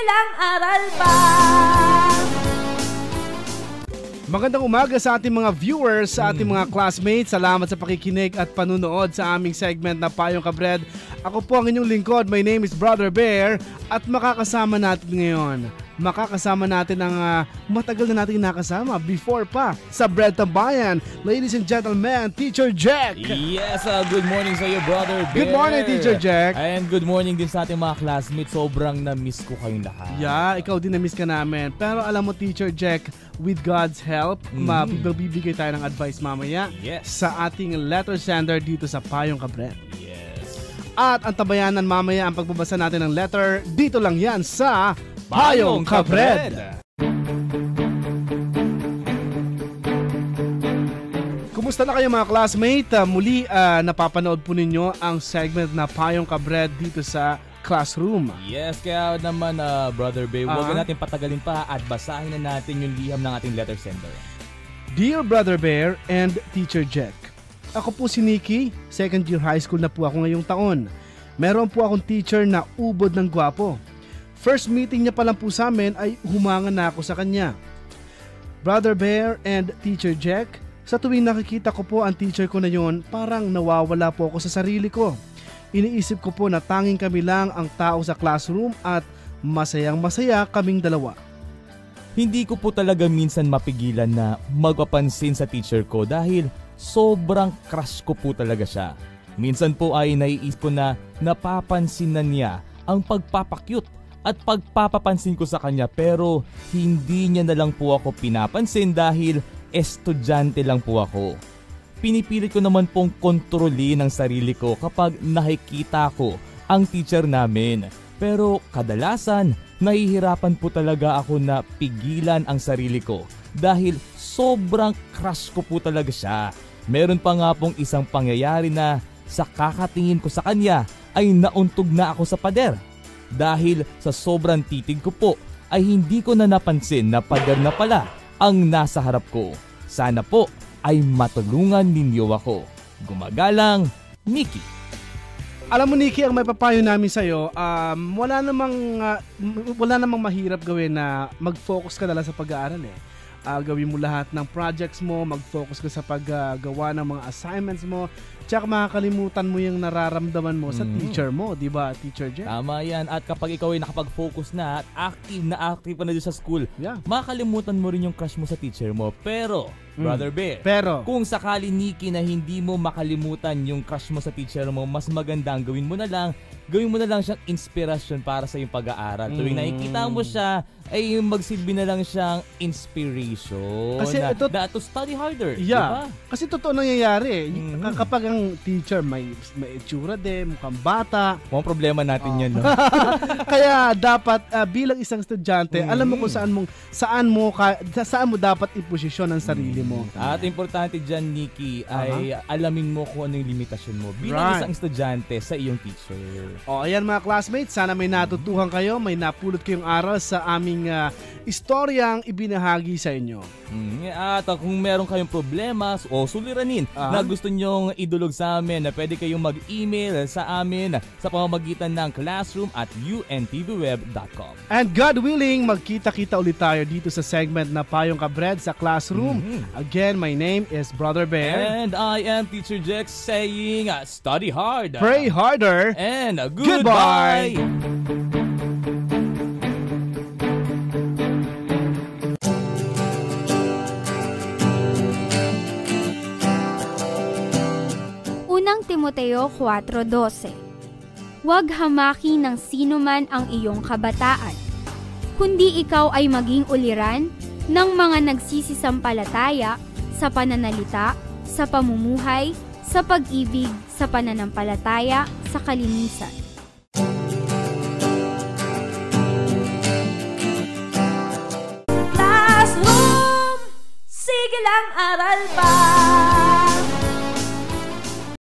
ilang aral pa. Magandang umaga sa ating mga viewers, sa ating mga classmates. Salamat sa pakikinig at panunood sa aming segment na Payong Kabred. Ako po ang inyong lingkod. My name is Brother Bear at makakasama natin ngayon. Makakasama natin ang matagal na natin nakasama before pa sa Bread Tambayan. Ladies and gentlemen, Teacher Jack! Yes, good morning sa iyo, Brother Bear. Good morning, Teacher Jack! And good morning din sa ating mga classmates. Sobrang na-miss ko kayong lahat. Yeah, ikaw din na-miss ka namin. Pero alam mo, Teacher Jack, with God's help, magbibigay tayo ng advice mamaya sa ating letter sender dito sa Payong Kabred. At ang tabayanan mamaya ang pagbabasa natin ng letter. Dito lang yan sa Payong Kabred. Kumusta na kayo mga classmate? Muli napapanood po ninyo ang segment na Payong Kabred dito sa classroom. Yes, kaya naman Brother Bay, huwag natin patagalin pa at basahin na natin yung liham ng ating letter sender. Dear Brother Bear and Teacher Jack, ako po si Nikki, second year high school na po ako ngayong taon. Meron po akong teacher na ubod ng gwapo. First meeting niya pa lang po sa amin ay humanga na ako sa kanya. Brother Bear and Teacher Jack, sa tuwing nakikita ko po ang teacher ko na yon, parang nawawala po ako sa sarili ko. Iniisip ko po na tanging kami lang ang tao sa classroom at masayang masaya kaming dalawa. Hindi ko po talaga minsan mapigilan na magpapansin sa teacher ko dahil sobrang crush ko po talaga siya. Minsan po ay naiisip ko na napapansin na niya ang pagpapakyut at pagpapapansin ko sa kanya, pero hindi niya na lang po ako pinapansin dahil estudyante lang po ako. Pinipilit ko naman pong kontrolin ang sarili ko kapag nakikita ko ang teacher namin. Pero kadalasan, nahihirapan po talaga ako na pigilan ang sarili ko dahil sobrang crush ko po talaga siya. Meron pa nga pong isang pangyayari na sa kakatingin ko sa kanya ay nauntog na ako sa pader. Dahil sa sobrang titig ko po ay hindi ko na napansin na pader na pala ang nasa harap ko. Sana po ay matulungan ninyo ako. Gumagalang, Nikki. Alam mo, Nikki, ang may papayo namin sa'yo, wala namang mahirap gawin na mag-focus ka na lang sa pag-aaral eh. Gawin mo lahat ng projects mo, mag-focus ka sa paggawa ng mga assignments mo, tsaka makakalimutan mo yung nararamdaman mo sa teacher mo, di ba, Teacher Jack? Tama yan. At kapag ikaw ay nakapag-focus na at active pa na doon sa school, makakalimutan mo rin yung crush mo sa teacher mo. Pero, Brother Bear, kung sakali, Nikki, na hindi mo makalimutan yung crush mo sa teacher mo, mas maganda ang gawin mo na lang siyang inspirasyon para sa iyong pag-aaral. Tuwing nakikita mo siya, ay magsilbi na lang siyang inspiration. Kasi to study harder. Yeah. Diba? Kasi totoo nangyayari. Kapag ang teacher may itsura din, mukhang bata. Mukhang problema natin yan, no? Kaya dapat bilang isang estudyante, alam mo kung saan mo dapat iposisyon ang sarili mo. At importante dyan, Nikki, ay alamin mo kung ano yung limitasyon mo bilang isang estudyante sa iyong teacher. Ayan mga classmates, sana may natutuhan kayo, may napulot kayong aral sa aming istoryang ibinahagi sa inyo. At kung meron kayong problema o suliranin na gusto nyong idulog sa amin, na pwede kayong mag-email sa amin sa pamamagitan ng classroom@untvweb.com. And God willing, magkita-kita ulit tayo dito sa segment na Payong Kabred sa classroom. Again, my name is Brother Bear. And I am Teacher Jack saying, study hard, pray harder, and goodbye! Unang Timoteo 4:12. Huwag hamaki ng sino man ang iyong kabataan, kundi ikaw ay maging uliran ng mga nagsisisampalataya sa pananalita, sa pamumuhay, sa pag-ibig, sa pananampalataya, sa kalinisan.